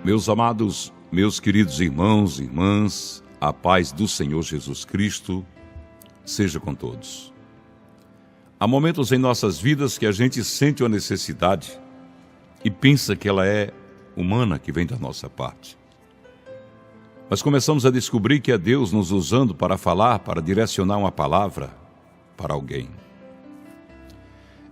Meus amados, meus queridos irmãos e irmãs, a paz do Senhor Jesus Cristo seja com todos. Há momentos em nossas vidas que a gente sente uma necessidade e pensa que ela é humana, que vem da nossa parte. Mas começamos a descobrir que é Deus nos usando para falar, para direcionar uma palavra para alguém.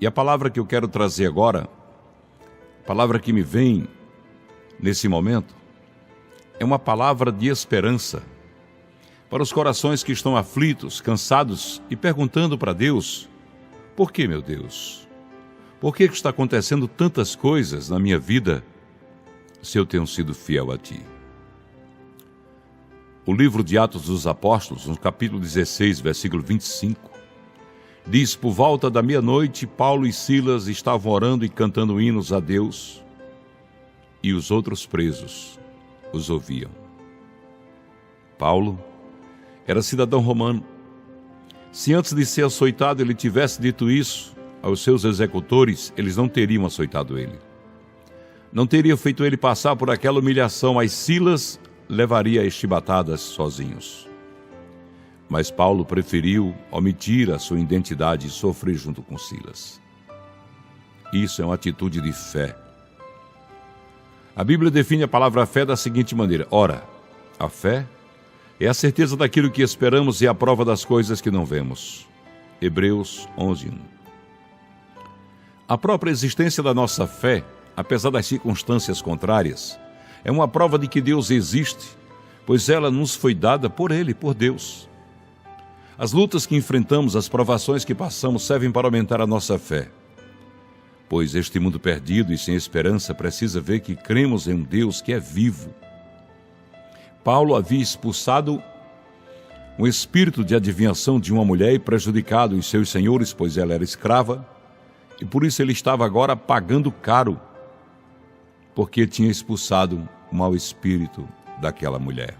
E a palavra que eu quero trazer agora, a palavra que me vem nesse momento, é uma palavra de esperança para os corações que estão aflitos, cansados e perguntando para Deus: por que, meu Deus? Por que está acontecendo tantas coisas na minha vida se eu tenho sido fiel a Ti? O livro de Atos dos Apóstolos, no capítulo 16, versículo 25, diz: por volta da meia-noite, Paulo e Silas estavam orando e cantando hinos a Deus, e os outros presos os ouviam. Paulo era cidadão romano. Se antes de ser açoitado ele tivesse dito isso aos seus executores, eles não teriam açoitado ele. Não teria feito ele passar por aquela humilhação, mas Silas levaria as chibatadas sozinhos. Mas Paulo preferiu omitir a sua identidade e sofrer junto com Silas. Isso é uma atitude de fé. A Bíblia define a palavra fé da seguinte maneira: ora, a fé é a certeza daquilo que esperamos e a prova das coisas que não vemos. Hebreus 11:1. A própria existência da nossa fé, apesar das circunstâncias contrárias, é uma prova de que Deus existe, pois ela nos foi dada por Ele, por Deus. As lutas que enfrentamos, as provações que passamos servem para aumentar a nossa fé, pois este mundo perdido e sem esperança precisa ver que cremos em um Deus que é vivo. Paulo havia expulsado um espírito de adivinhação de uma mulher e prejudicado os seus senhores, pois ela era escrava, e por isso ele estava agora pagando caro, porque tinha expulsado o mau espírito daquela mulher.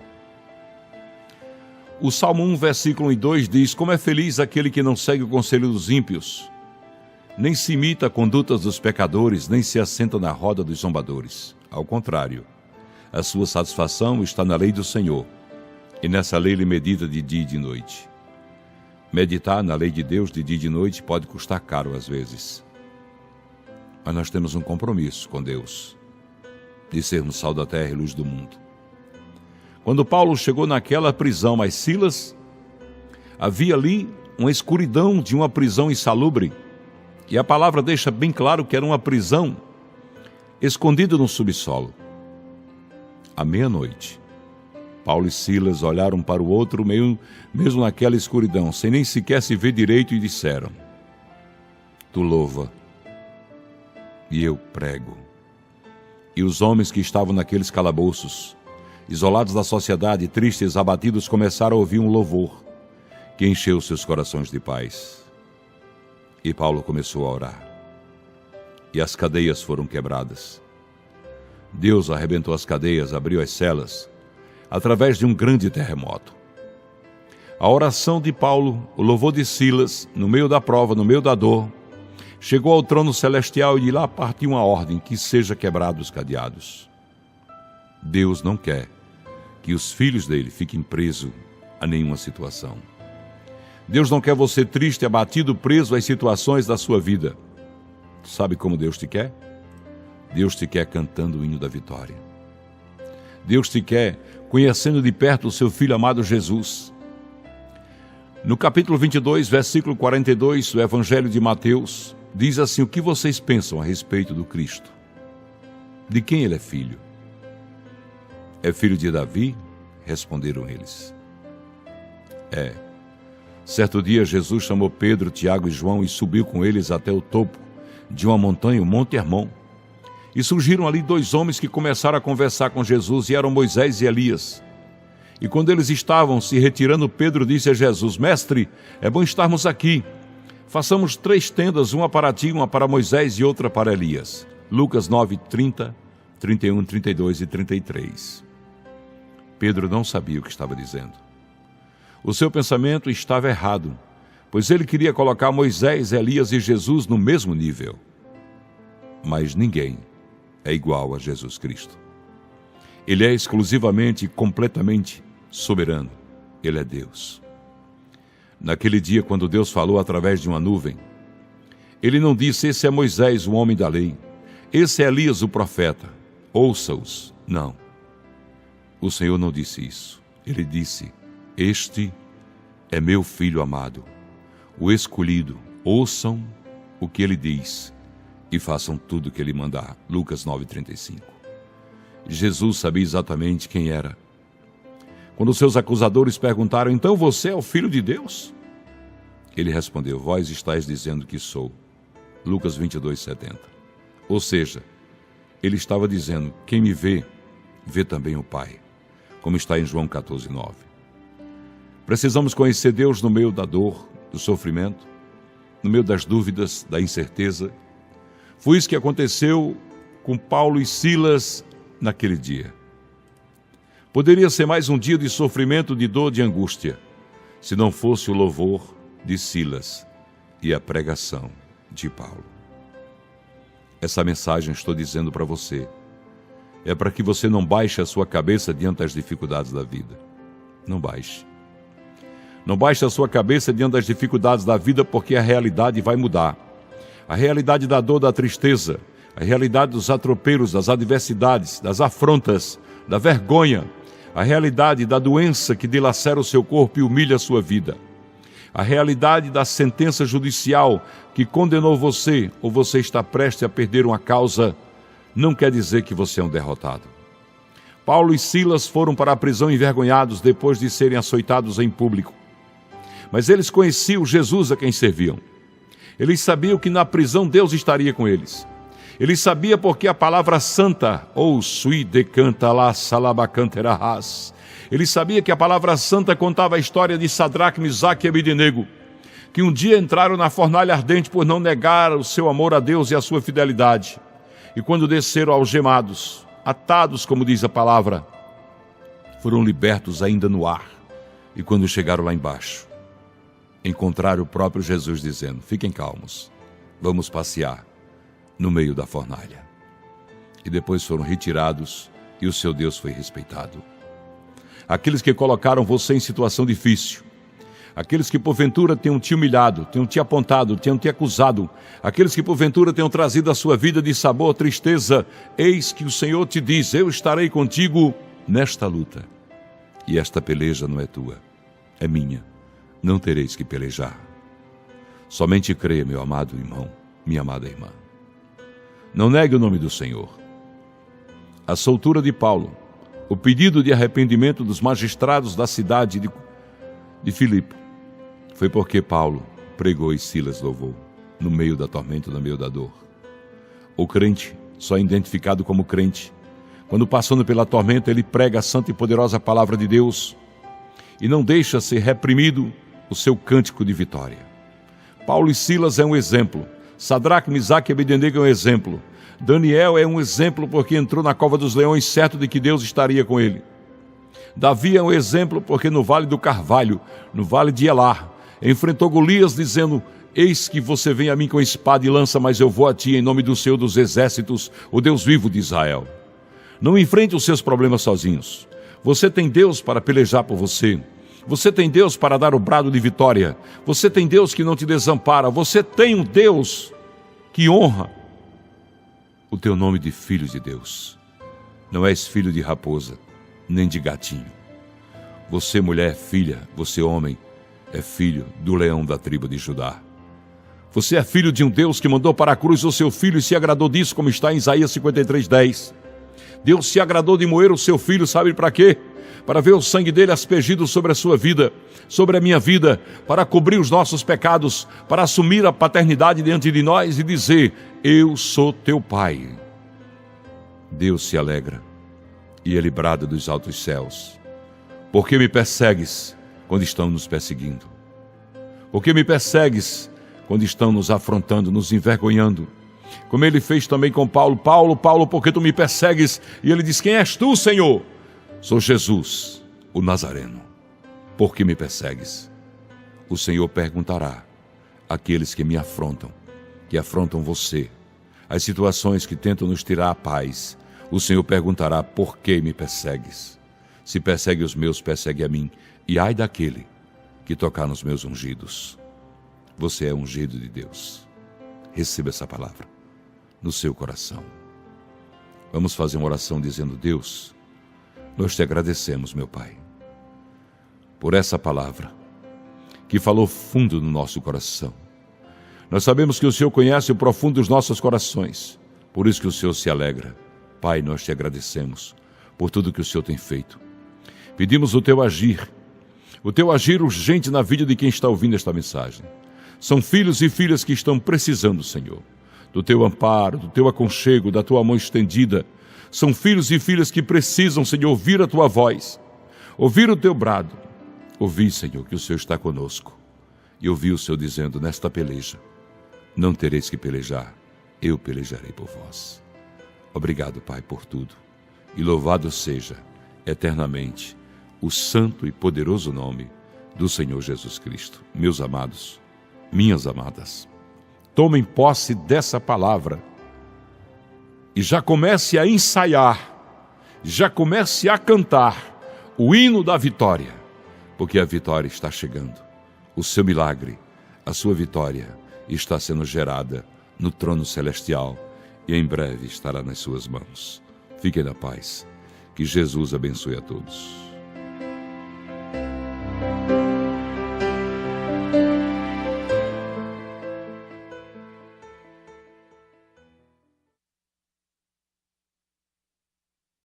O Salmo 1, versículo 1 e 2 diz: como é feliz aquele que não segue o conselho dos ímpios, nem se imita a condutas dos pecadores, nem se assenta na roda dos zombadores. Ao contrário, a sua satisfação está na lei do Senhor, e nessa lei ele medita de dia e de noite. Meditar na lei de Deus de dia e de noite pode custar caro às vezes. Mas nós temos um compromisso com Deus, de sermos sal da terra e luz do mundo. Quando Paulo chegou naquela prisão, mas Silas, havia ali uma escuridão de uma prisão insalubre, e a palavra deixa bem claro que era uma prisão escondida no subsolo. À meia-noite, Paulo e Silas olharam para o outro, mesmo naquela escuridão, sem nem sequer se ver direito, e disseram: tu louva, e eu prego. E os homens que estavam naqueles calabouços, isolados da sociedade, tristes, abatidos, começaram a ouvir um louvor que encheu seus corações de paz. E Paulo começou a orar, e as cadeias foram quebradas. Deus arrebentou as cadeias, abriu as celas, através de um grande terremoto. A oração de Paulo, o louvor de Silas, no meio da prova, no meio da dor, chegou ao trono celestial, e de lá partiu uma ordem: que seja quebrados os cadeados. Deus não quer que os filhos dele fiquem presos a nenhuma situação. Deus não quer você triste, abatido, preso às situações da sua vida. Sabe como Deus te quer? Deus te quer cantando o hino da vitória. Deus te quer conhecendo de perto o seu Filho amado Jesus. No capítulo 22, versículo 42, do Evangelho de Mateus, diz assim: o que vocês pensam a respeito do Cristo? De quem ele é filho? É filho de Davi? Responderam eles. É. Certo dia Jesus chamou Pedro, Tiago e João e subiu com eles até o topo de uma montanha, o Monte Hermon. E surgiram ali dois homens que começaram a conversar com Jesus, e eram Moisés e Elias. E quando eles estavam se retirando, Pedro disse a Jesus: mestre, é bom estarmos aqui. Façamos 3 tendas, uma para ti, uma para Moisés e outra para Elias. Lucas 9, 30, 31, 32 e 33. Pedro não sabia o que estava dizendo. O seu pensamento estava errado, pois ele queria colocar Moisés, Elias e Jesus no mesmo nível. Mas ninguém é igual a Jesus Cristo. Ele é exclusivamente e completamente soberano. Ele é Deus. Naquele dia, quando Deus falou através de uma nuvem, Ele não disse: esse é Moisés, o homem da lei, esse é Elias, o profeta, ouça-os. Não. O Senhor não disse isso. Ele disse: este é meu filho amado, o escolhido. Ouçam o que Ele diz e façam tudo o que Ele mandar. Lucas 9,35. Jesus sabia exatamente quem era. Quando seus acusadores perguntaram: então você é o Filho de Deus? Ele respondeu: vós estáis dizendo que sou. Lucas 22,70. Ou seja, ele estava dizendo: quem me vê, vê também o Pai, como está em João 14,9. Precisamos conhecer Deus no meio da dor, do sofrimento, no meio das dúvidas, da incerteza. Foi isso que aconteceu com Paulo e Silas naquele dia. Poderia ser mais um dia de sofrimento, de dor, de angústia, se não fosse o louvor de Silas e a pregação de Paulo. Essa mensagem, estou dizendo para você, é para que você não baixe a sua cabeça diante das dificuldades da vida. Não baixe. Não baixe a sua cabeça diante das dificuldades da vida, porque a realidade vai mudar. A realidade da dor, da tristeza, a realidade dos atropelos, das adversidades, das afrontas, da vergonha, a realidade da doença que dilacera o seu corpo e humilha a sua vida, a realidade da sentença judicial que condenou você ou você está prestes a perder uma causa, não quer dizer que você é um derrotado. Paulo e Silas foram para a prisão envergonhados depois de serem açoitados em público. Mas eles conheciam Jesus a quem serviam. Eles sabiam que na prisão Deus estaria com eles. Eles sabiam porque a palavra santa, ou sui decanta lá salabacanterahas, ele sabia que a palavra santa contava a história de Sadraque, Misaque e Abednego, que um dia entraram na fornalha ardente por não negar o seu amor a Deus e a sua fidelidade. E quando desceram algemados, atados, como diz a palavra, foram libertos ainda no ar. E quando chegaram lá embaixo, encontraram o próprio Jesus dizendo: fiquem calmos, vamos passear no meio da fornalha. E depois foram retirados e o seu Deus foi respeitado. Aqueles que colocaram você em situação difícil, aqueles que porventura tenham te humilhado, tenham te apontado, tenham te acusado, aqueles que porventura tenham trazido a sua vida de sabor, tristeza, eis que o Senhor te diz: eu estarei contigo nesta luta. E esta peleja não é tua, é minha. Não tereis que pelejar. Somente creia, meu amado irmão, minha amada irmã. Não negue o nome do Senhor. A soltura de Paulo, o pedido de arrependimento dos magistrados da cidade de Filipe, foi porque Paulo pregou e Silas louvou, no meio da tormenta, no meio da dor. O crente, só identificado como crente, quando passando pela tormenta, ele prega a santa e poderosa palavra de Deus e não deixa ser reprimido o seu cântico de vitória. Paulo e Silas é um exemplo. Sadraque, Misaque e Abednego é um exemplo. Daniel é um exemplo porque entrou na cova dos leões certo de que Deus estaria com ele. Davi é um exemplo porque no vale do Carvalho, no vale de Elar, enfrentou Golias dizendo: eis que você vem a mim com espada e lança, mas eu vou a ti em nome do Senhor dos exércitos, o Deus vivo de Israel. Não enfrente os seus problemas sozinhos. Você tem Deus para pelejar por você. Você tem Deus para dar o brado de vitória. Você tem Deus que não te desampara. Você tem um Deus que honra o teu nome de filho de Deus. Não és filho de raposa, nem de gatinho. Você, mulher, é filha. Você, homem, é filho do leão da tribo de Judá. Você é filho de um Deus que mandou para a cruz o seu filho e se agradou disso, como está em Isaías 53:10. Deus se agradou de moer o seu filho, sabe para quê? Para ver o sangue dele aspergido sobre a sua vida, sobre a minha vida, para cobrir os nossos pecados, para assumir a paternidade diante de nós e dizer: eu sou teu pai. Deus se alegra e ele brada dos altos céus: por que me persegues quando estão nos perseguindo? Por que me persegues quando estão nos afrontando, nos envergonhando? Como ele fez também com Paulo: Paulo, Paulo, por que tu me persegues? E ele diz: quem és tu, Senhor? Sou Jesus, o Nazareno. Por que me persegues? O Senhor perguntará àqueles que me afrontam, que afrontam você, as situações que tentam nos tirar a paz, O Senhor perguntará: por que me persegues? Se persegue os meus, persegue a mim. E ai daquele que tocar nos meus ungidos. Você é ungido de Deus. Receba essa palavra no seu coração. Vamos fazer uma oração dizendo: Deus, nós te agradecemos, meu Pai, por essa palavra que falou fundo no nosso coração. Nós sabemos que o Senhor conhece o profundo dos nossos corações, por isso que o Senhor se alegra. Pai, nós te agradecemos por tudo que o Senhor tem feito. Pedimos o teu agir urgente na vida de quem está ouvindo esta mensagem. São filhos e filhas que estão precisando, Senhor, do teu amparo, do teu aconchego, da tua mão estendida. São filhos e filhas que precisam, Senhor, ouvir a tua voz, ouvir o teu brado. Ouvir, Senhor, que o Senhor está conosco. E ouvir o Senhor dizendo: nesta peleja, não tereis que pelejar, eu pelejarei por vós. Obrigado, Pai, por tudo. E louvado seja eternamente o santo e poderoso nome do Senhor Jesus Cristo. Meus amados, minhas amadas, tomem posse dessa palavra e já comece a ensaiar, já comece a cantar o hino da vitória, porque a vitória está chegando. O seu milagre, a sua vitória está sendo gerada no trono celestial e em breve estará nas suas mãos. Fiquem na paz. Que Jesus abençoe a todos.